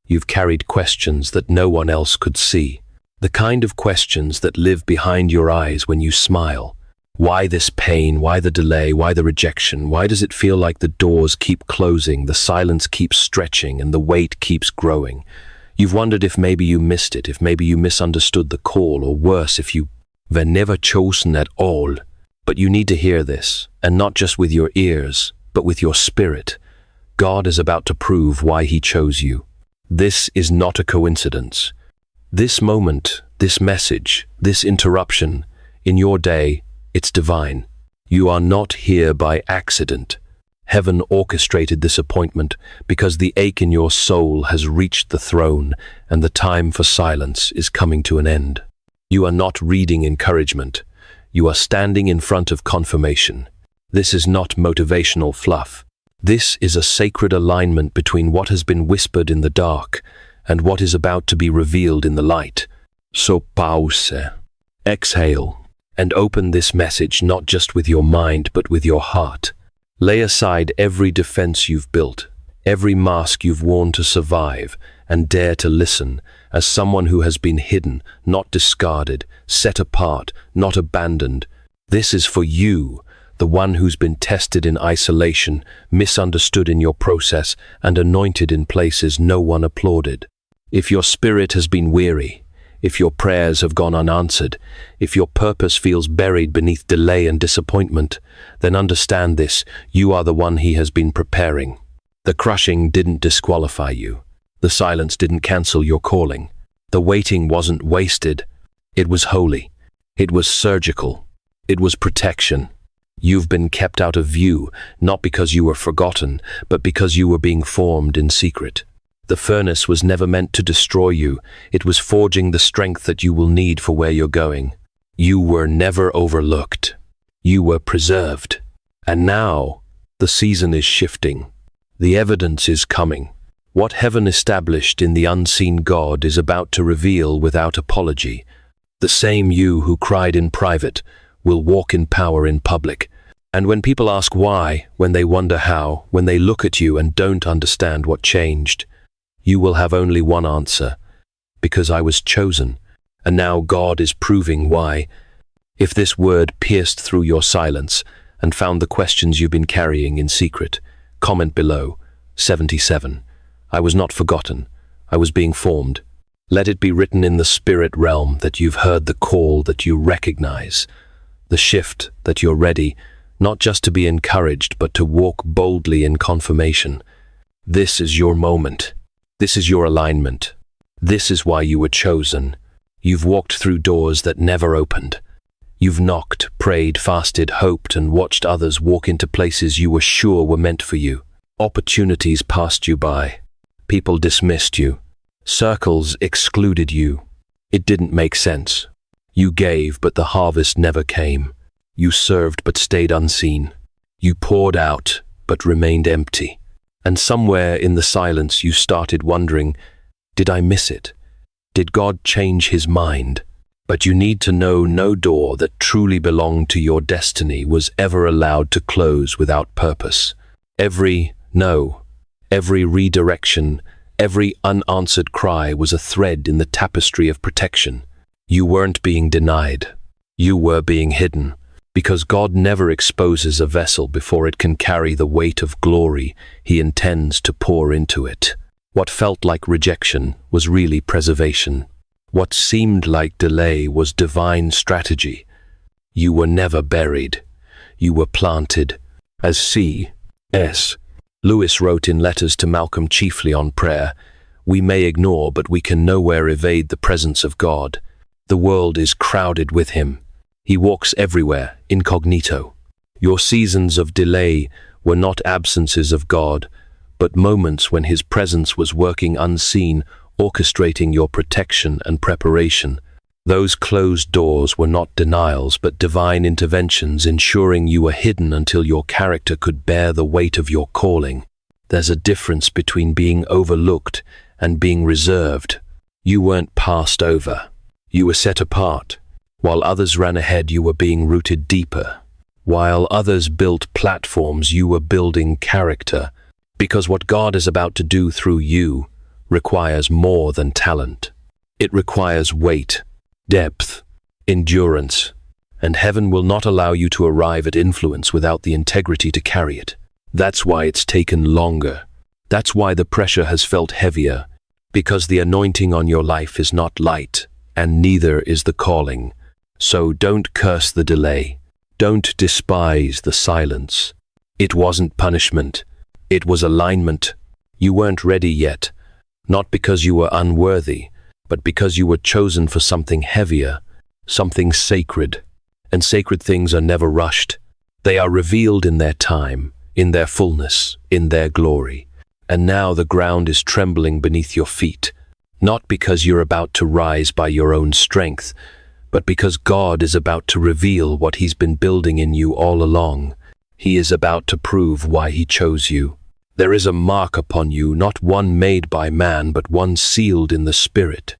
You've carried questions that no one else could see. The kind of questions that live behind your eyes when you smile. Why this pain? Why the delay? Why the rejection? Why does it feel like the doors keep closing, the silence keeps stretching, and the weight keeps growing? You've wondered if maybe you missed it, if maybe you misunderstood the call, or worse, if you were never chosen at all. But you need to hear this, and not just with your ears, but with your spirit. God is about to prove why He chose you. This is not a coincidence. This moment, this message, this interruption, in your day, it's divine. You are not here by accident. Heaven orchestrated this appointment because the ache in your soul has reached the throne and the time for silence is coming to an end. You are not reading encouragement. You are standing in front of confirmation. This is not motivational fluff. This is a sacred alignment between what has been whispered in the dark and what is about to be revealed in the light. So pause, exhale, and open this message not just with your mind but with your heart. Lay aside every defense you've built, every mask you've worn to survive, and dare to listen as someone who has been hidden, not discarded, set apart, not abandoned. This is for you, the one who's been tested in isolation, misunderstood in your process, and anointed in places no one applauded. If your spirit has been weary, if your prayers have gone unanswered, if your purpose feels buried beneath delay and disappointment, then understand this: you are the one He has been preparing. The crushing didn't disqualify you. The silence didn't cancel your calling. The waiting wasn't wasted. It was holy. It was surgical. It was protection. You've been kept out of view, not because you were forgotten, but because you were being formed in secret. The furnace was never meant to destroy you. It was forging the strength that you will need for where you're going. You were never overlooked. You were preserved. And now, the season is shifting. The evidence is coming. What heaven established in the unseen God is about to reveal without apology. The same you who cried in private will walk in power in public. And when people ask why, when they wonder how, when they look at you and don't understand what changed, you will have only one answer: because I was chosen, and now God is proving why. If this word pierced through your silence and found the questions you've been carrying in secret, comment below. 77. I was not forgotten. I was being formed. Let it be written in the spirit realm that you've heard the call, that you recognize the shift, that you're ready, not just to be encouraged, but to walk boldly in confirmation. This is your moment. This is your alignment. This is why you were chosen. You've walked through doors that never opened. You've knocked, prayed, fasted, hoped, and watched others walk into places you were sure were meant for you. Opportunities passed you by. People dismissed you. Circles excluded you. It didn't make sense. You gave, but the harvest never came. You served, but stayed unseen. You poured out, but remained empty. And somewhere in the silence you started wondering, did I miss it? Did God change His mind? But you need to know no door that truly belonged to your destiny was ever allowed to close without purpose. Every no, every redirection, every unanswered cry was a thread in the tapestry of protection. You weren't being denied. You were being hidden. Because God never exposes a vessel before it can carry the weight of glory He intends to pour into it. What felt like rejection was really preservation. What seemed like delay was divine strategy. You were never buried. You were planted. As C.S. Lewis wrote in letters to Malcolm chiefly on prayer, we may ignore, but we can nowhere evade the presence of God. The world is crowded with Him. He walks everywhere, incognito. Your seasons of delay were not absences of God, but moments when His presence was working unseen, orchestrating your protection and preparation. Those closed doors were not denials, but divine interventions, ensuring you were hidden until your character could bear the weight of your calling. There's a difference between being overlooked and being reserved. You weren't passed over. You were set apart. While others ran ahead, you were being rooted deeper. While others built platforms, you were building character. Because what God is about to do through you requires more than talent. It requires weight, depth, endurance, and heaven will not allow you to arrive at influence without the integrity to carry it. That's why it's taken longer. That's why the pressure has felt heavier, because the anointing on your life is not light, and neither is the calling. So don't curse the delay. Don't despise the silence. It wasn't punishment. It was alignment. You weren't ready yet, not because you were unworthy, but because you were chosen for something heavier, something sacred. And sacred things are never rushed. They are revealed in their time, in their fullness, in their glory. And now the ground is trembling beneath your feet, not because you're about to rise by your own strength, but because God is about to reveal what He's been building in you all along. He is about to prove why He chose you. There is a mark upon you, not one made by man, but one sealed in the Spirit.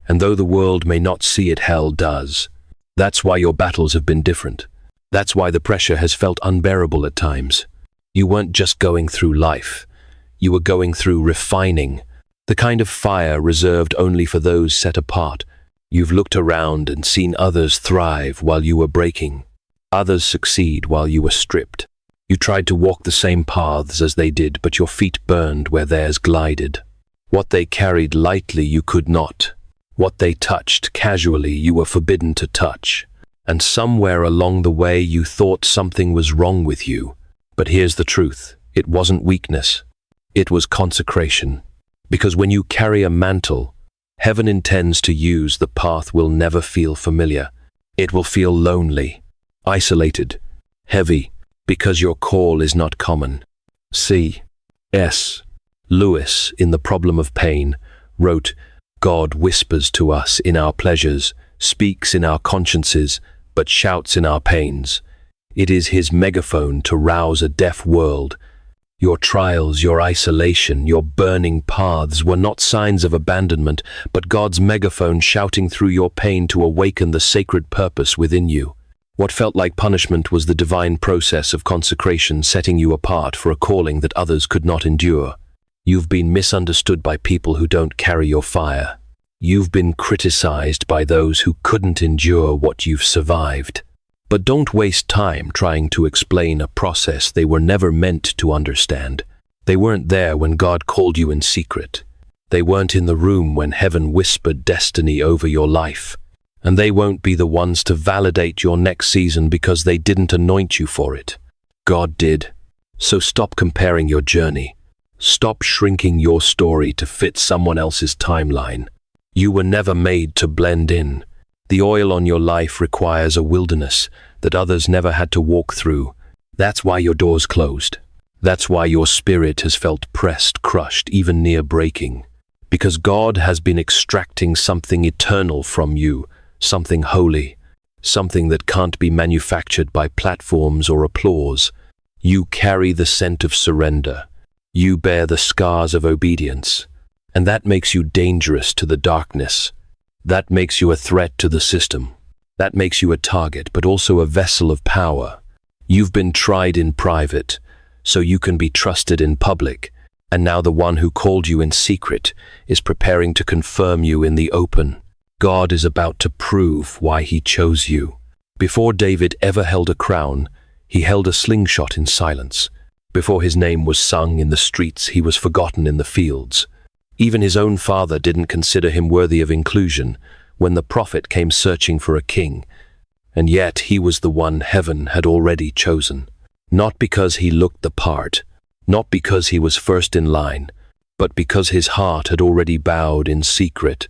And though the world may not see it, hell does. That's why your battles have been different. That's why the pressure has felt unbearable at times. You weren't just going through life. You were going through refining, the kind of fire reserved only for those set apart. You've looked around and seen others thrive while you were breaking, others succeed while you were stripped. You tried to walk the same paths as they did, but your feet burned where theirs glided. What they carried lightly you could not. What they touched casually you were forbidden to touch. And somewhere along the way you thought something was wrong with you. But here's the truth. It wasn't weakness. It was consecration. Because when you carry a mantle, heaven intends to use the path will never feel familiar. It will feel lonely, isolated, heavy, because your call is not common. C.S. Lewis, in The Problem of Pain, wrote, God whispers to us in our pleasures, speaks in our consciences, but shouts in our pains. It is His megaphone to rouse a deaf world. Your trials, your isolation, your burning paths were not signs of abandonment, but God's megaphone shouting through your pain to awaken the sacred purpose within you. What felt like punishment was the divine process of consecration setting you apart for a calling that others could not endure. You've been misunderstood by people who don't carry your fire. You've been criticized by those who couldn't endure what you've survived. But don't waste time trying to explain a process they were never meant to understand. They weren't there when God called you in secret. They weren't in the room when heaven whispered destiny over your life. And they won't be the ones to validate your next season because they didn't anoint you for it. God did. So stop comparing your journey. Stop shrinking your story to fit someone else's timeline. You were never made to blend in. The oil on your life requires a wilderness that others never had to walk through. That's why your door's closed. That's why your spirit has felt pressed, crushed, even near breaking. Because God has been extracting something eternal from you, something holy, something that can't be manufactured by platforms or applause. You carry the scent of surrender. You bear the scars of obedience. And that makes you dangerous to the darkness. That makes you a threat to the system. That makes you a target, but also a vessel of power. You've been tried in private, so you can be trusted in public. And now the one who called you in secret is preparing to confirm you in the open. God is about to prove why He chose you. Before David ever held a crown, he held a slingshot in silence. Before his name was sung in the streets, he was forgotten in the fields. Even his own father didn't consider him worthy of inclusion when the prophet came searching for a king. And yet he was the one heaven had already chosen. Not because he looked the part, not because he was first in line, but because his heart had already bowed in secret.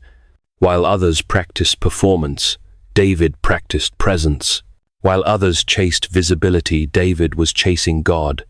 While others practiced performance, David practiced presence. While others chased visibility, David was chasing God.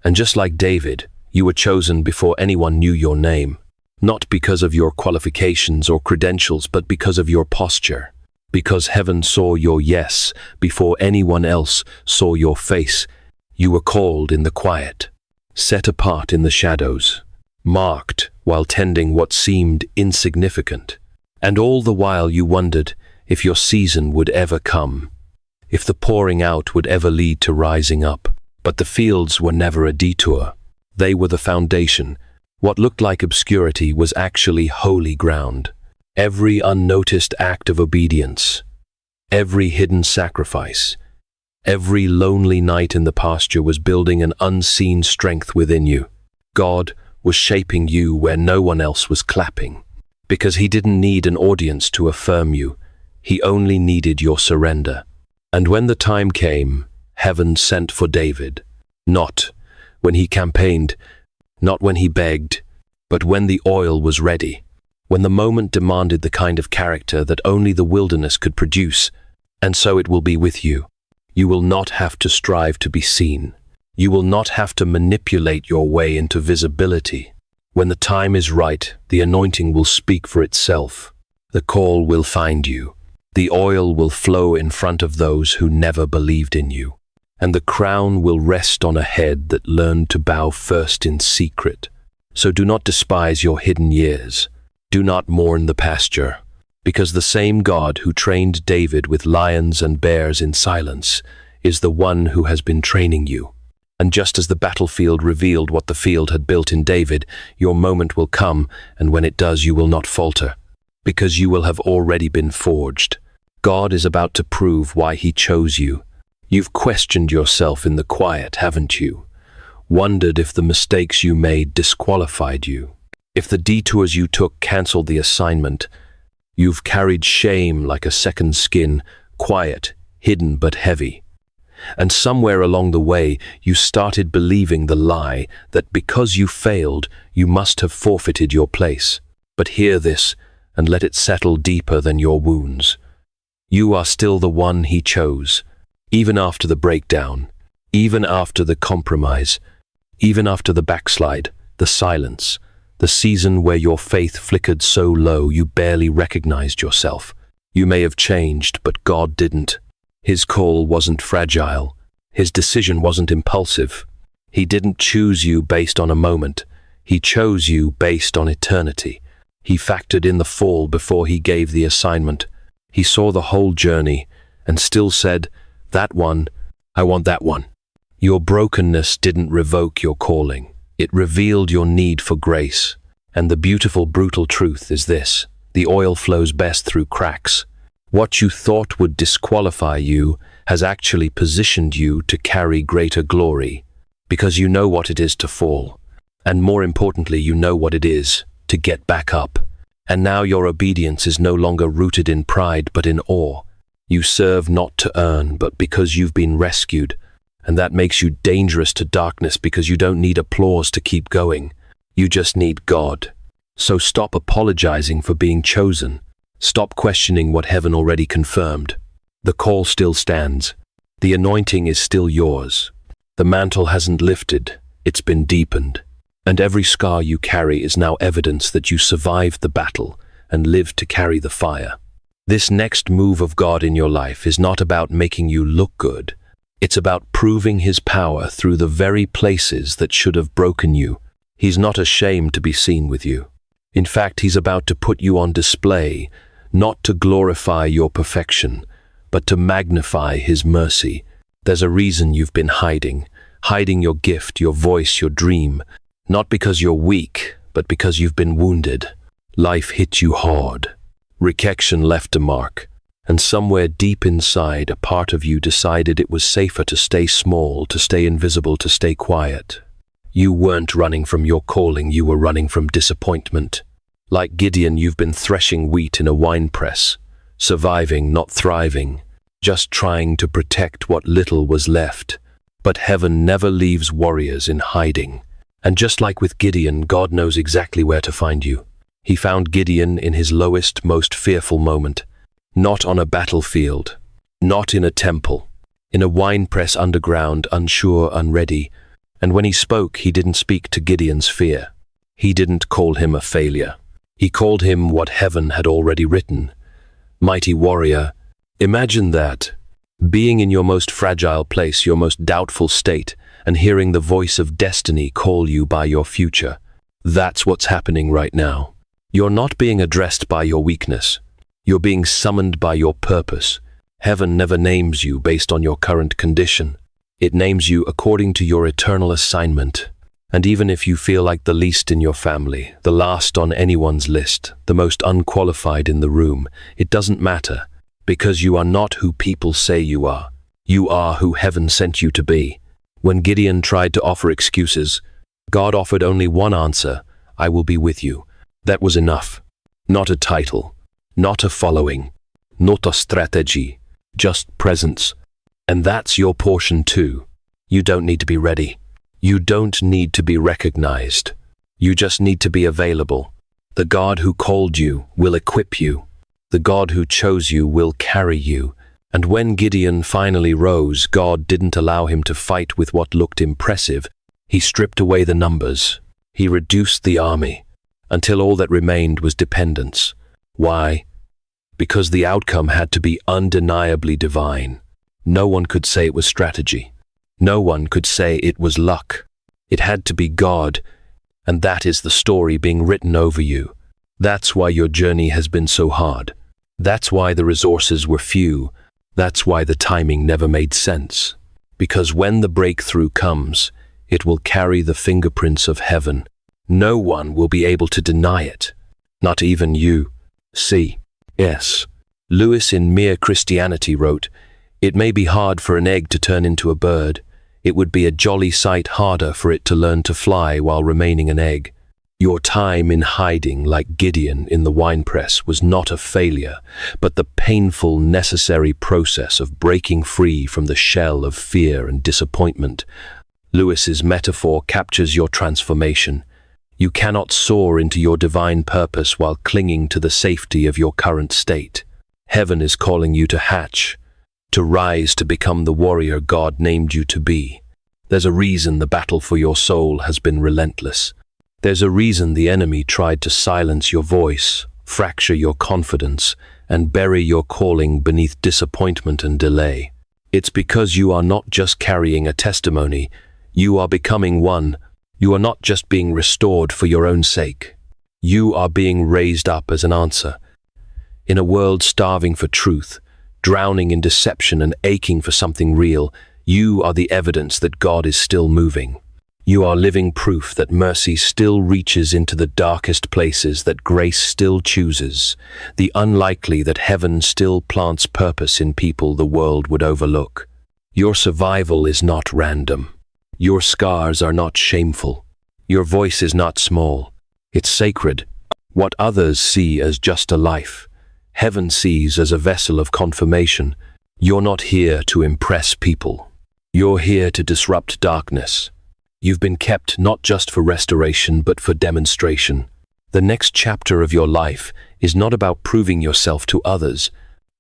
And just like David, you were chosen before anyone knew your name. Not because of your qualifications or credentials, but because of your posture. Because heaven saw your yes before anyone else saw your face. You were called in the quiet, set apart in the shadows, marked while tending what seemed insignificant. And all the while you wondered if your season would ever come, if the pouring out would ever lead to rising up. But the fields were never a detour. They were the foundation. What looked like obscurity was actually holy ground. Every unnoticed act of obedience, every hidden sacrifice, every lonely night in the pasture was building an unseen strength within you. God was shaping you where no one else was clapping, because he didn't need an audience to affirm you. He only needed your surrender. And when the time came, heaven sent for David, not when he campaigned, not when he begged, but when the oil was ready, when the moment demanded the kind of character that only the wilderness could produce. And so it will be with you. You will not have to strive to be seen. You will not have to manipulate your way into visibility. When the time is right, the anointing will speak for itself. The call will find you. The oil will flow in front of those who never believed in you. And the crown will rest on a head that learned to bow first in secret. So do not despise your hidden years. Do not mourn the pasture, because the same God who trained David with lions and bears in silence is the one who has been training you. And just as the battlefield revealed what the field had built in David, your moment will come, and when it does, you will not falter, because you will have already been forged. God is about to prove why he chose you. You've questioned yourself in the quiet, haven't you? Wondered if the mistakes you made disqualified you. If the detours you took canceled the assignment. You've carried shame like a second skin, quiet, hidden but heavy. And somewhere along the way, you started believing the lie that because you failed, you must have forfeited your place. But hear this, and let it settle deeper than your wounds. You are still the one he chose, even after the breakdown, even after the compromise, even after the backslide, the silence, the season where your faith flickered so low you barely recognized yourself. You may have changed, but God didn't. His call wasn't fragile. His decision wasn't impulsive. He didn't choose you based on a moment. He chose you based on eternity. He factored in the fall before he gave the assignment. He saw the whole journey and still said, "That one, I want that one." Your brokenness didn't revoke your calling. It revealed your need for grace. And the beautiful, brutal truth is this: the oil flows best through cracks. What you thought would disqualify you has actually positioned you to carry greater glory, because you know what it is to fall. And more importantly, you know what it is to get back up. And now your obedience is no longer rooted in pride, but in awe. You serve not to earn, but because you've been rescued. And that makes you dangerous to darkness, because you don't need applause to keep going. You just need God. So stop apologizing for being chosen. Stop questioning what heaven already confirmed. The call still stands. The anointing is still yours. The mantle hasn't lifted, it's been deepened. And every scar you carry is now evidence that you survived the battle and lived to carry the fire. This next move of God in your life is not about making you look good. It's about proving his power through the very places that should have broken you. He's not ashamed to be seen with you. In fact, he's about to put you on display, not to glorify your perfection, but to magnify his mercy. There's a reason you've been hiding your gift, your voice, your dream, not because you're weak, but because you've been wounded. Life hit you hard. Rejection left a mark. And somewhere deep inside, a part of you decided it was safer to stay small, to stay invisible, to stay quiet. You weren't running from your calling, you were running from disappointment. Like Gideon, you've been threshing wheat in a winepress, surviving, not thriving, just trying to protect what little was left. But heaven never leaves warriors in hiding. And just like with Gideon, God knows exactly where to find you. He found Gideon in his lowest, most fearful moment. Not on a battlefield, not in a temple, in a winepress underground, unsure, unready. And when he spoke, he didn't speak to Gideon's fear. He didn't call him a failure. He called him what heaven had already written. Mighty warrior. Imagine that, being in your most fragile place, your most doubtful state, and hearing the voice of destiny call you by your future. That's what's happening right now. You're not being addressed by your weakness. You're being summoned by your purpose. Heaven never names you based on your current condition. It names you according to your eternal assignment. And even if you feel like the least in your family, the last on anyone's list, the most unqualified in the room, it doesn't matter, because you are not who people say you are. You are who heaven sent you to be. When Gideon tried to offer excuses, God offered only one answer: I will be with you. That was enough. Not a title, not a following, not a strategy, just presence. And that's your portion too. You don't need to be ready. You don't need to be recognized. You just need to be available. The God who called you will equip you. The God who chose you will carry you. And when Gideon finally rose, God didn't allow him to fight with what looked impressive. He stripped away the numbers. He reduced the army until all that remained was dependence. Why? Because the outcome had to be undeniably divine. No one could say it was strategy. No one could say it was luck. It had to be God, and that is the story being written over you. That's why your journey has been so hard. That's why the resources were few. That's why the timing never made sense. Because when the breakthrough comes, it will carry the fingerprints of heaven. No one will be able to deny it. Not even you. C.S. Lewis in Mere Christianity wrote, "It may be hard for an egg to turn into a bird. It would be a jolly sight harder for it to learn to fly while remaining an egg." Your time in hiding like Gideon in the winepress was not a failure, but the painful, necessary process of breaking free from the shell of fear and disappointment. Lewis's metaphor captures your transformation. You cannot soar into your divine purpose while clinging to the safety of your current state. Heaven is calling you to hatch, to rise to become the warrior God named you to be. There's a reason the battle for your soul has been relentless. There's a reason the enemy tried to silence your voice, fracture your confidence, and bury your calling beneath disappointment and delay. It's because you are not just carrying a testimony, you are becoming one. You are not just being restored for your own sake. You are being raised up as an answer. In a world starving for truth, drowning in deception and aching for something real, you are the evidence that God is still moving. You are living proof that mercy still reaches into the darkest places, that grace still chooses, the unlikely that heaven still plants purpose in people the world would overlook. Your survival is not random. Your scars are not shameful. Your voice is not small. It's sacred. What others see as just a life, heaven sees as a vessel of confirmation. You're not here to impress people. You're here to disrupt darkness. You've been kept not just for restoration, but for demonstration. The next chapter of your life is not about proving yourself to others.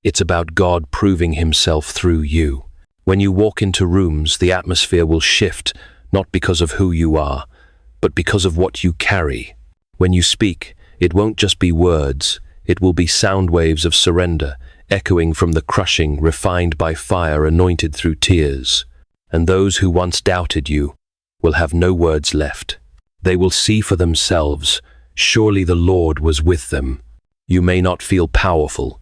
It's about God proving himself through you. When you walk into rooms, the atmosphere will shift, not because of who you are, but because of what you carry. When you speak, it won't just be words. It will be sound waves of surrender, echoing from the crushing, refined by fire, anointed through tears. And those who once doubted you will have no words left. They will see for themselves, surely the Lord was with them. You may not feel powerful,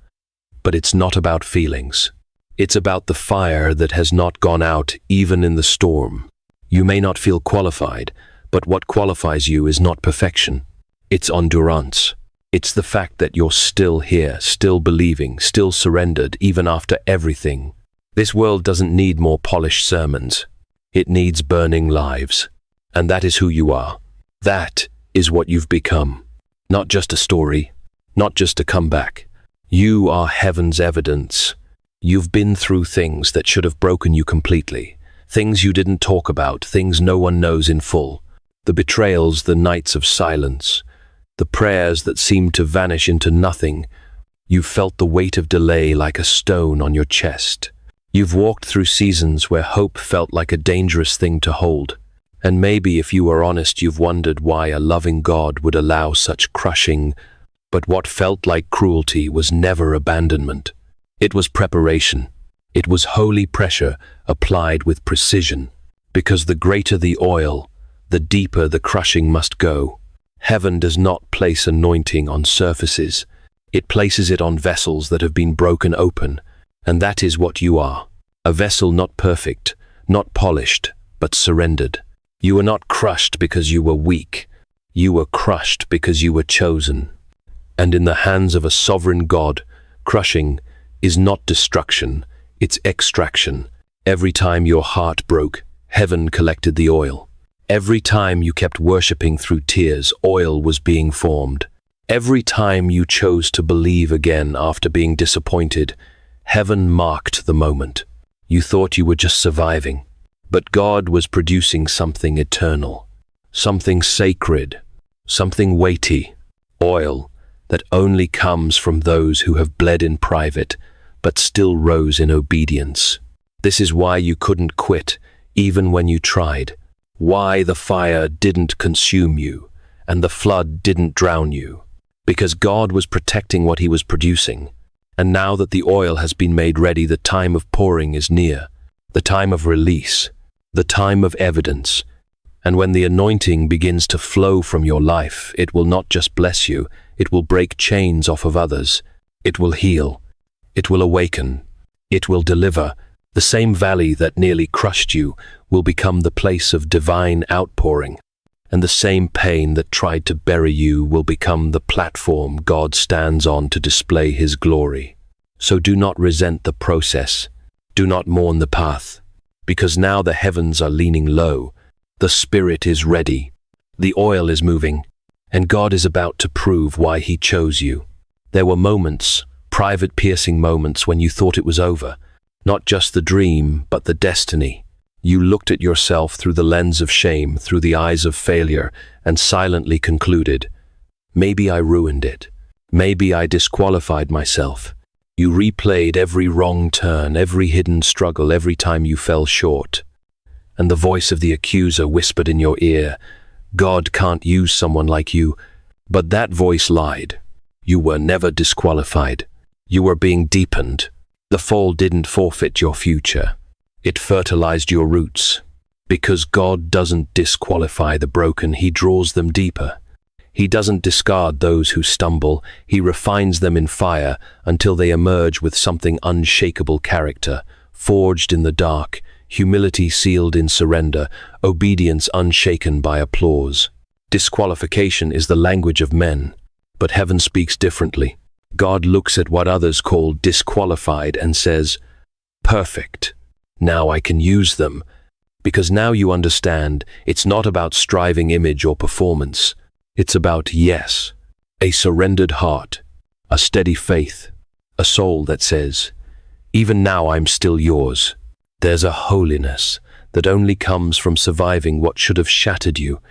but it's not about feelings. It's about the fire that has not gone out even in the storm. You may not feel qualified, but what qualifies you is not perfection. It's endurance. It's the fact that you're still here, still believing, still surrendered, even after everything. This world doesn't need more polished sermons. It needs burning lives. And that is who you are. That is what you've become. Not just a story, not just a comeback. You are heaven's evidence. You've been through things that should have broken you completely. Things you didn't talk about, things no one knows in full. The betrayals, the nights of silence, the prayers that seemed to vanish into nothing. You've felt the weight of delay like a stone on your chest. You've walked through seasons where hope felt like a dangerous thing to hold. And maybe, if you were honest, you've wondered why a loving God would allow such crushing. But what felt like cruelty was never abandonment. It was preparation. It was holy pressure applied with precision. Because the greater the oil, the deeper the crushing must go. Heaven does not place anointing on surfaces. It places it on vessels that have been broken open. And that is what you are. A vessel not perfect, not polished, but surrendered. You were not crushed because you were weak. You were crushed because you were chosen. And in the hands of a sovereign God, crushing is not destruction, it's extraction. Every time your heart broke, heaven collected the oil. Every time you kept worshipping through tears, oil was being formed. Every time you chose to believe again after being disappointed, heaven marked the moment. You thought you were just surviving, but God was producing something eternal, something sacred, something weighty, oil that only comes from those who have bled in private, but still rose in obedience. This is why you couldn't quit, even when you tried. Why the fire didn't consume you, and the flood didn't drown you. Because God was protecting what he was producing. And now that the oil has been made ready, the time of pouring is near, the time of release, the time of evidence. And when the anointing begins to flow from your life, it will not just bless you, it will break chains off of others. It will heal. It will awaken. It will deliver. The same valley that nearly crushed you will become the place of divine outpouring. And the same pain that tried to bury you will become the platform God stands on to display his glory. So do not resent the process. Do not mourn the path. Because now the heavens are leaning low. The Spirit is ready. The oil is moving. And God is about to prove why he chose you. There were moments, private piercing moments, when you thought it was over. Not just the dream, but the destiny. You looked at yourself through the lens of shame, through the eyes of failure, and silently concluded, maybe I ruined it. Maybe I disqualified myself. You replayed every wrong turn, every hidden struggle, every time you fell short. And the voice of the accuser whispered in your ear, God can't use someone like you. But that voice lied. You were never disqualified. You were being deepened. The fall didn't forfeit your future. It fertilized your roots. Because God doesn't disqualify the broken, he draws them deeper. He doesn't discard those who stumble, he refines them in fire until they emerge with something unshakable character, forged in the dark, humility sealed in surrender, obedience unshaken by applause. Disqualification is the language of men, but heaven speaks differently. God looks at what others call disqualified and says, perfect. Now I can use them. Because now you understand, it's not about striving image or performance. It's about yes, a surrendered heart, a steady faith, a soul that says, even now I'm still yours. There's a holiness that only comes from surviving what should have shattered you.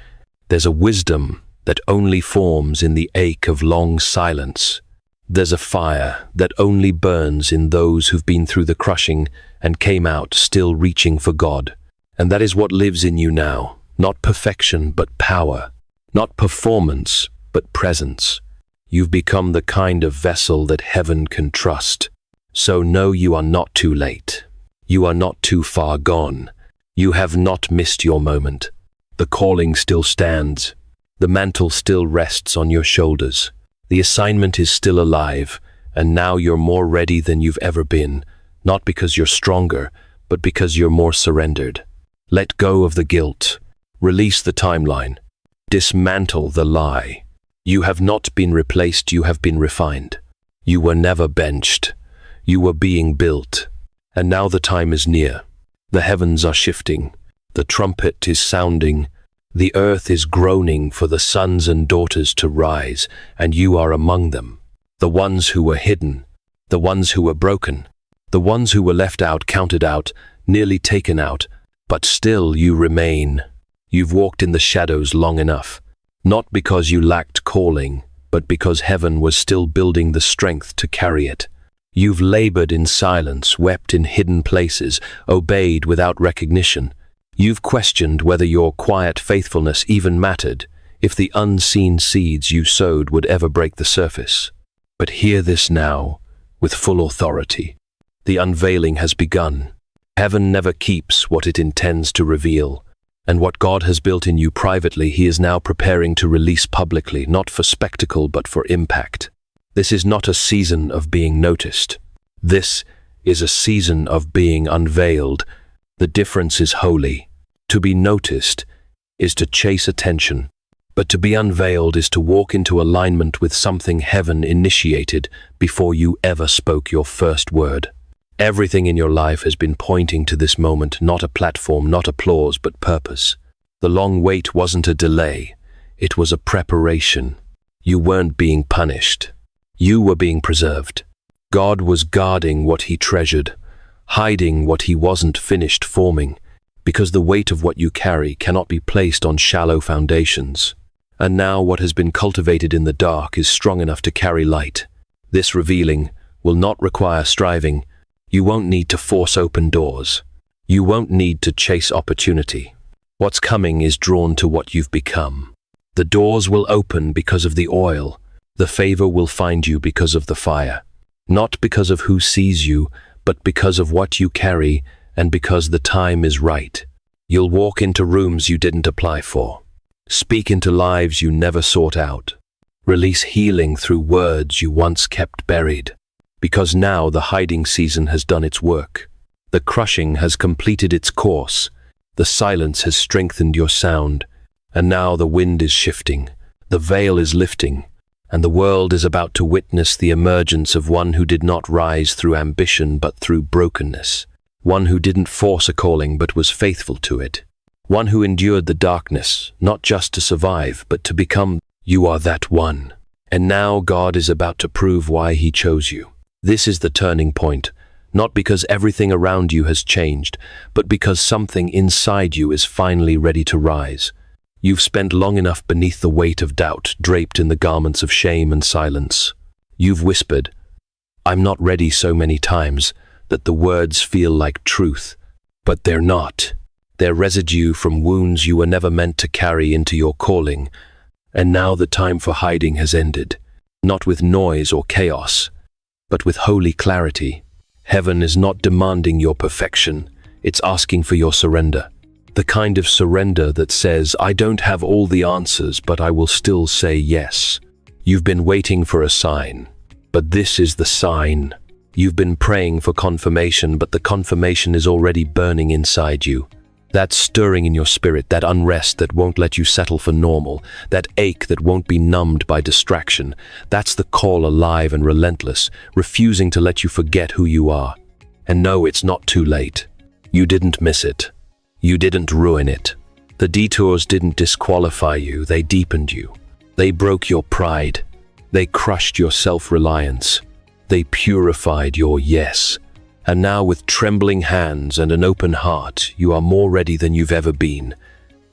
There's a wisdom that only forms in the ache of long silence. There's a fire that only burns in those who've been through the crushing and came out still reaching for God. And that is what lives in you now, not perfection but power, not performance but presence. You've become the kind of vessel that heaven can trust. So know you are not too late. You are not too far gone. You have not missed your moment. The calling still stands. The mantle still rests on your shoulders. The assignment is still alive, and now you're more ready than you've ever been, not because you're stronger, but because you're more surrendered. Let go of the guilt. Release the timeline. Dismantle the lie. You have not been replaced, you have been refined. You were never benched. You were being built. And now the time is near. The heavens are shifting. The trumpet is sounding. The earth is groaning for the sons and daughters to rise, and you are among them. The ones who were hidden, the ones who were broken, the ones who were left out, counted out, nearly taken out, but still you remain. You've walked in the shadows long enough, not because you lacked calling, but because heaven was still building the strength to carry it. You've labored in silence, wept in hidden places, obeyed without recognition. You've questioned whether your quiet faithfulness even mattered, if the unseen seeds you sowed would ever break the surface. But hear this now, with full authority. The unveiling has begun. Heaven never keeps what it intends to reveal, and what God has built in you privately, he is now preparing to release publicly, not for spectacle but for impact. This is not a season of being noticed. This is a season of being unveiled. The difference is holy. To be noticed is to chase attention, but to be unveiled is to walk into alignment with something heaven initiated before you ever spoke your first word. Everything in your life has been pointing to this moment, not a platform, not applause, but purpose. The long wait wasn't a delay, it was a preparation. You weren't being punished. You were being preserved. God was guarding what he treasured, hiding what he wasn't finished forming, because the weight of what you carry cannot be placed on shallow foundations. And now what has been cultivated in the dark is strong enough to carry light. This revealing will not require striving. You won't need to force open doors. You won't need to chase opportunity. What's coming is drawn to what you've become. The doors will open because of the oil. The favor will find you because of the fire. Not because of who sees you, but because of what you carry and because the time is right. You'll walk into rooms you didn't apply for. Speak into lives you never sought out. Release healing through words you once kept buried. Because now the hiding season has done its work. The crushing has completed its course. The silence has strengthened your sound. And now the wind is shifting, the veil is lifting, and the world is about to witness the emergence of one who did not rise through ambition but through brokenness, one who didn't force a calling but was faithful to it, one who endured the darkness, not just to survive but to become. You are that one. And now God is about to prove why he chose you. This is the turning point, not because everything around you has changed, but because something inside you is finally ready to rise. You've spent long enough beneath the weight of doubt, draped in the garments of shame and silence. You've whispered, "I'm not ready," so many times that the words feel like truth, but they're not. They're residue from wounds you were never meant to carry into your calling. And now the time for hiding has ended, not with noise or chaos, but with holy clarity. Heaven is not demanding your perfection, it's asking for your surrender. The kind of surrender that says, "I don't have all the answers, but I will still say yes." You've been waiting for a sign, but this is the sign. You've been praying for confirmation, but the confirmation is already burning inside you. That stirring in your spirit, that unrest that won't let you settle for normal, that ache that won't be numbed by distraction, that's the call alive and relentless, refusing to let you forget who you are. And no, it's not too late. You didn't miss it. You didn't ruin it. The detours didn't disqualify you, they deepened you. They broke your pride. They crushed your self-reliance. They purified your yes. And now with trembling hands and an open heart, you are more ready than you've ever been.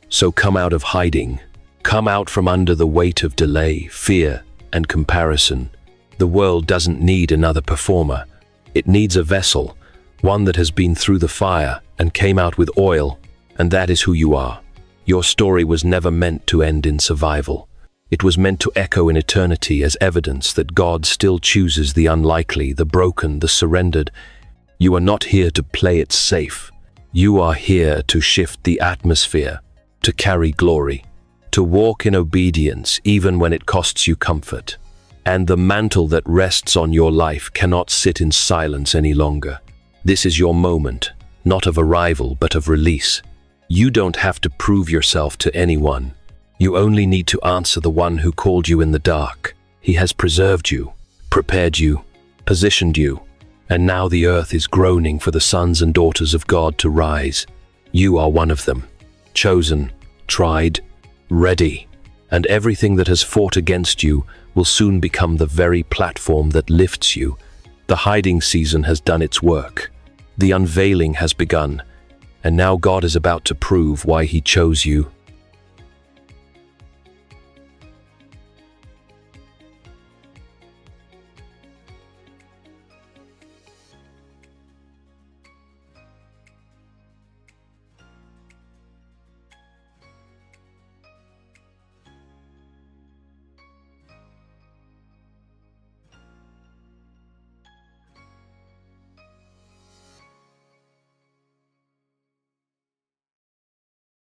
So come out of hiding. Come out from under the weight of delay, fear, and comparison. The world doesn't need another performer. It needs a vessel, one that has been through the fire and came out with oil, and that is who you are. Your story was never meant to end in survival. It was meant to echo in eternity as evidence that God still chooses the unlikely, the broken, the surrendered. You are not here to play it safe. You are here to shift the atmosphere, to carry glory, to walk in obedience even when it costs you comfort. And the mantle that rests on your life cannot sit in silence any longer. This is your moment, not of arrival but of release. You don't have to prove yourself to anyone. You only need to answer the one who called you in the dark. He has preserved you, prepared you, positioned you, and now the earth is groaning for the sons and daughters of God to rise. You are one of them, chosen, tried, ready, and everything that has fought against you will soon become the very platform that lifts you. The hiding season has done its work. The unveiling has begun, and now God is about to prove why He chose you.